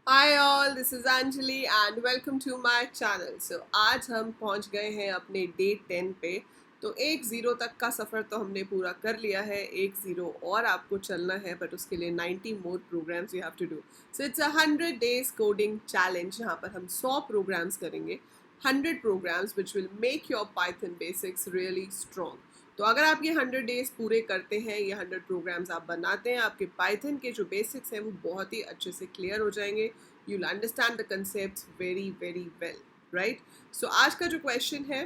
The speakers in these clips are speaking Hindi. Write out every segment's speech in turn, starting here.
Hi all, this is Anjali and welcome to my channel. So आज हम पहुंच गए हैं अपने डे 10 पे। तो 1-0 तक का सफ़र तो हमने पूरा कर लिया है, 1-0 और आपको चलना है, बट उसके लिए 90 more programs you have to do. So it's 100 days coding challenge, जहां पर हम 100 प्रोग्राम्स करेंगे, 100 programs which will make your Python basics really strong. तो अगर आप ये 100 डेज पूरे करते हैं, ये 100 प्रोग्राम्स आप बनाते हैं, आपके पाइथन के जो बेसिक्स हैं वो बहुत ही अच्छे से क्लियर हो जाएंगे। you'll understand the concepts very very well, right? So आज का जो क्वेश्चन है,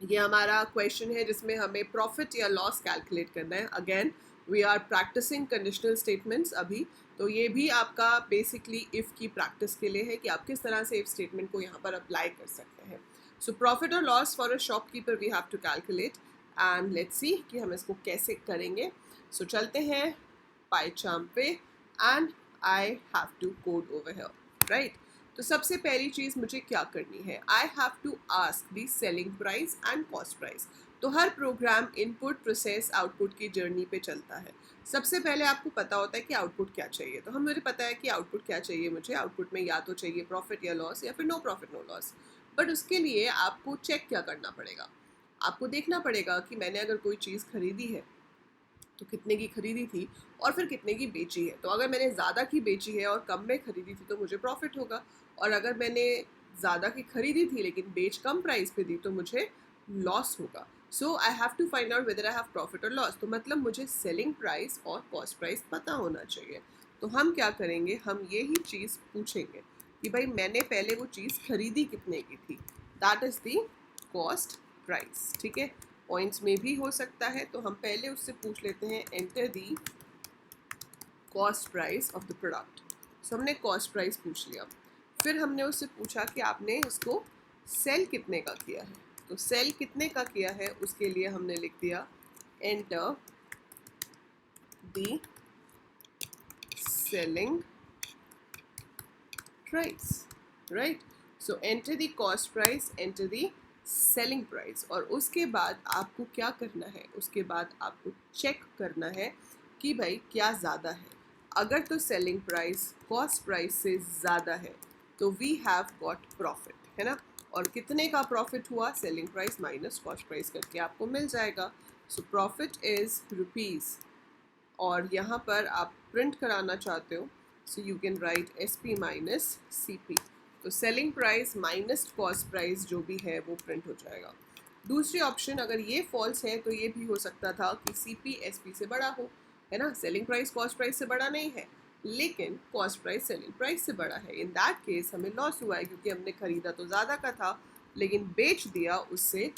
ये हमारा क्वेश्चन है जिसमें हमें प्रॉफिट या लॉस कैलकुलेट करना है। Again we are practising conditional statements अभी, तो ये भी आपका बेसिकली इफ़ की प्रैक्टिस के लिए है कि आप किस तरह से इफ स्टेटमेंट को यहाँ पर अप्लाई कर सकते हैं। सो प्रॉफिट और loss for a shopkeeper we have to calculate, and let's see कि हम इसको कैसे करेंगे। सो चलते हैं पाइचार्म पे and I have to code over here, right? तो सबसे पहली चीज़ मुझे क्या करनी है, I have to ask the selling price and cost price. तो हर प्रोग्राम इनपुट प्रोसेस आउटपुट की जर्नी पे चलता है। सबसे पहले आपको पता होता है कि आउटपुट क्या चाहिए, तो मुझे पता है कि आउटपुट क्या चाहिए। मुझे आउटपुट में या तो चाहिए प्रॉफिट या लॉस, या फिर no profit no loss. But उसके लिए आपको चेक क्या करना पड़ेगा, आपको देखना पड़ेगा कि मैंने अगर कोई चीज़ खरीदी है तो कितने की खरीदी थी और फिर कितने की बेची है। तो अगर मैंने ज़्यादा की बेची है और कम में खरीदी थी तो मुझे प्रॉफिट होगा, और अगर मैंने ज़्यादा की खरीदी थी लेकिन बेच कम प्राइस पे दी तो मुझे लॉस होगा। So I have to find out whether I have profit और लॉस। तो मतलब मुझे सेलिंग प्राइस और कॉस्ट प्राइस पता होना चाहिए। तो हम क्या करेंगे, हम ये ही चीज़ पूछेंगे कि भाई मैंने पहले वो चीज़ खरीदी कितने की थी, that is the cost price. ठीक है, पॉइंट्स में भी हो सकता है, तो हम पहले उससे पूछ लेते हैं enter the cost price of the product. So हमने कॉस्ट प्राइस पूछ लिया, फिर हमने उससे पूछा कि आपने उसको सेल कितने का किया है। तो सेल कितने का किया है उसके लिए हमने लिख दिया enter the selling price, right? So enter the cost price, enter the selling price. और उसके बाद आपको क्या करना है, उसके बाद आपको चेक करना है कि भाई क्या ज़्यादा है। अगर तो सेलिंग प्राइस कॉस्ट प्राइस से ज़्यादा है तो वी हैव गॉट प्रॉफिट, है ना? और कितने का प्रॉफिट हुआ, selling price minus cost price करके आपको मिल जाएगा। सो प्रॉफिट इज़ रुपीज़, और यहाँ पर आप प्रिंट कराना चाहते हो, so you can write SP minus CP। तो selling price minus cost price जो भी है वो प्रिंट हो जाएगा। दूसरी ऑप्शन, अगर ये फॉल्स है तो ये भी हो सकता था कि CP SP से बड़ा हो, है ना? सेलिंग प्राइस कॉस्ट प्राइस से बड़ा नहीं है, लेकिन कॉस्ट प्राइस सेलिंग प्राइस से बड़ा है। इन दैट केस हमें लॉस हुआ है, क्योंकि हमने खरीदा तो ज़्यादा का था लेकिन बेच दिया उससे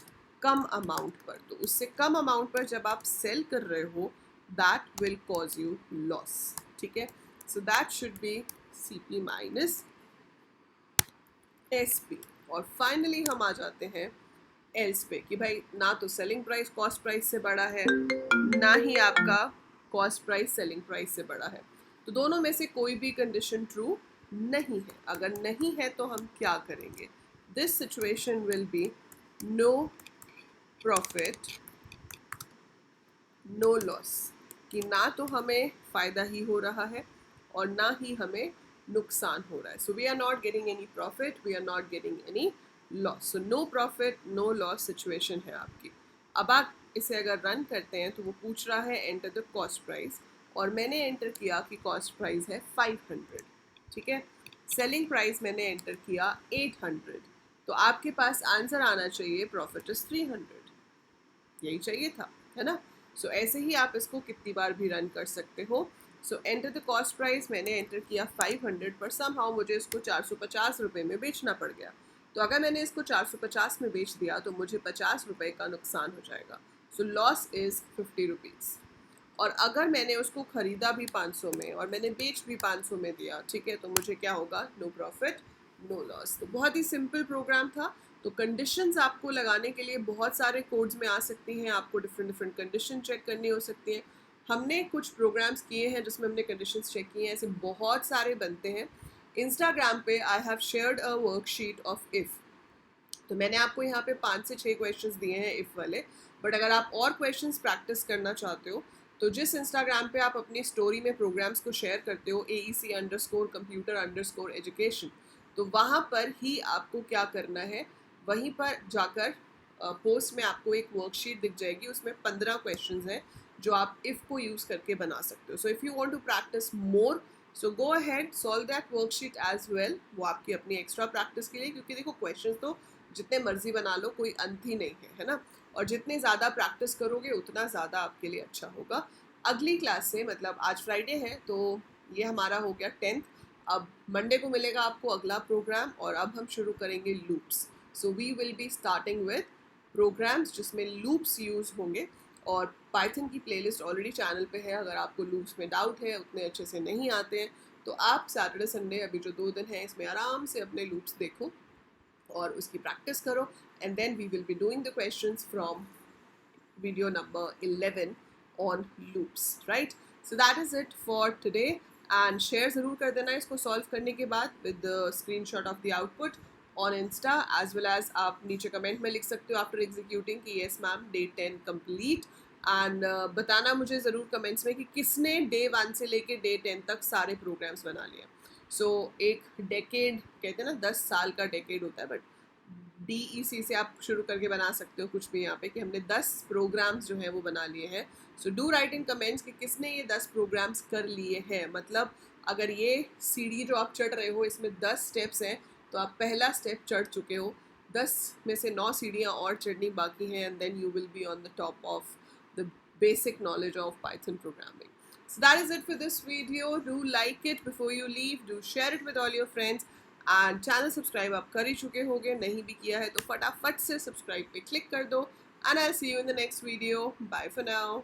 कम अमाउंट पर। तो उससे कम अमाउंट पर जब आप सेल कर रहे हो, that will cause you loss, ठीक है? So that should be CP minus SP। और फाइनली हम आ जाते हैं एल्स पे कि भाई ना तो सेलिंग प्राइस कॉस्ट प्राइस से बड़ा है, ना ही आपका कॉस्ट प्राइस सेलिंग प्राइस से बड़ा है। तो दोनों में से कोई भी कंडीशन ट्रू नहीं है। अगर नहीं है तो हम क्या करेंगे, this situation will be no profit no loss, कि ना तो हमें फ़ायदा ही हो रहा है और ना ही हमें नुकसान हो रहा है। So we are not getting any profit, we are not getting any loss. So no profit no loss situation है आपकी। अब आप इसे अगर रन करते हैं तो वो पूछ रहा है एंटर द कॉस्ट प्राइस, और मैंने एंटर किया कि कॉस्ट प्राइस है 500, ठीक है? सेलिंग प्राइस मैंने एंटर किया 800। तो आपके पास आंसर आना चाहिए प्रॉफिट इज 300, यही चाहिए था, है ना? सो ऐसे ही आप इसको कितनी बार भी रन कर सकते हो। सो एंटर द कॉस्ट प्राइस मैंने एंटर किया 500, पर समहाउ मुझे इसको 450 रुपये में बेचना पड़ गया। तो अगर मैंने इसको 450 में बेच दिया तो मुझे 50 रुपये का नुकसान हो जाएगा। So loss is 50 rupees. और अगर मैंने उसको ख़रीदा भी 500 में और मैंने बेच भी 500 में दिया, ठीक है, तो मुझे क्या होगा, नो प्रॉफिट नो लॉस। तो बहुत ही सिंपल प्रोग्राम था। तो कंडीशंस आपको लगाने के लिए बहुत सारे कोड्स में आ सकती हैं, आपको डिफरेंट डिफरेंट कंडीशन चेक करनी हो सकती है। हमने कुछ प्रोग्राम्स किए हैं जिसमें हमने कंडीशंस चेक किए हैं, ऐसे बहुत सारे बनते हैं। इंस्टाग्राम पे I have shared a worksheet of if. तो मैंने आपको यहाँ पे 5 से 6 क्वेश्चंस दिए हैं इफ़ वाले, बट अगर आप और क्वेश्चंस प्रैक्टिस करना चाहते हो तो जिस इंस्टाग्राम पे आप अपनी स्टोरी में प्रोग्राम्स को शेयर करते हो AEC_computer_education, तो वहाँ पर ही आपको क्या करना है, वहीं पर जाकर पोस्ट में आपको एक वर्कशीट दिख जाएगी, उसमें 15 क्वेश्चंस हैं जो आप इफ़ को यूज़ करके बना सकते हो. So if you want to practise more, so go ahead solve that worksheet as well. वो आपकी अपनी एक्स्ट्रा प्रैक्टिस के लिए, क्योंकि देखो क्वेश्चंस तो जितने मर्जी बना लो, कोई अंत ही नहीं है ना. और जितने ज़्यादा प्रैक्टिस करोगे उतना ज़्यादा आपके लिए अच्छा होगा. अगली क्लास से, मतलब आज फ्राइडे है तो ये हमारा हो गया 10th. अब मंडे को मिलेगा आपको अगला प्रोग्राम, और अब हम शुरू करेंगे loops. So we will be starting with programs जिसमें लूप्स यूज़ होंगे. और पाइथन की प्लेलिस्ट ऑलरेडी चैनल पे है. अगर आपको लूप्स में डाउट है, उतने अच्छे से नहीं आते हैं, तो आप सैटरडे संडे, अभी जो 2 दिन हैं, इसमें आराम से अपने लूप्स देखो और उसकी प्रैक्टिस करो. And then we will be doing the questions from video number 11 on loops, right? So that is it for today. And share ज़रूर कर देना इसको सॉल्व करने के बाद with the screenshot of the output on Insta, as well as आप नीचे कमेंट में लिख सकते हो after executing कि yes ma'am day 10 complete. And बताना मुझे ज़रूर कमेंट्स में कि किसने डे 1 से लेके डे 10 तक सारे प्रोग्राम्स बना लिए. सो एक डेकेड कहते हैं ना, 10 साल का डेकेड होता है, बट DEC से आप शुरू करके बना सकते हो कुछ भी यहाँ पे, कि हमने 10 प्रोग्राम्स जो हैं वो बना लिए हैं. So do right in comments कि किसने ये 10 प्रोग्राम्स कर लिए हैं. मतलब अगर ये सीढ़ी जो आप चढ़ रहे हो इसमें 10 स्टेप्स हैं, तो आप पहला स्टेप चढ़ चुके हो. 10 में से 9 सीढ़ियाँ और चढ़नी बाकी हैं, and then you will be on the top of the basic knowledge of Python programming. So that is it for this video. Do like it before you leave. Do share it with all your friends. And channel subscribe आप कर ही चुके होंगे, नहीं भी किया है तो फटाफट से सब्सक्राइब पे क्लिक कर दो. And I see you in the next video. Bye for now.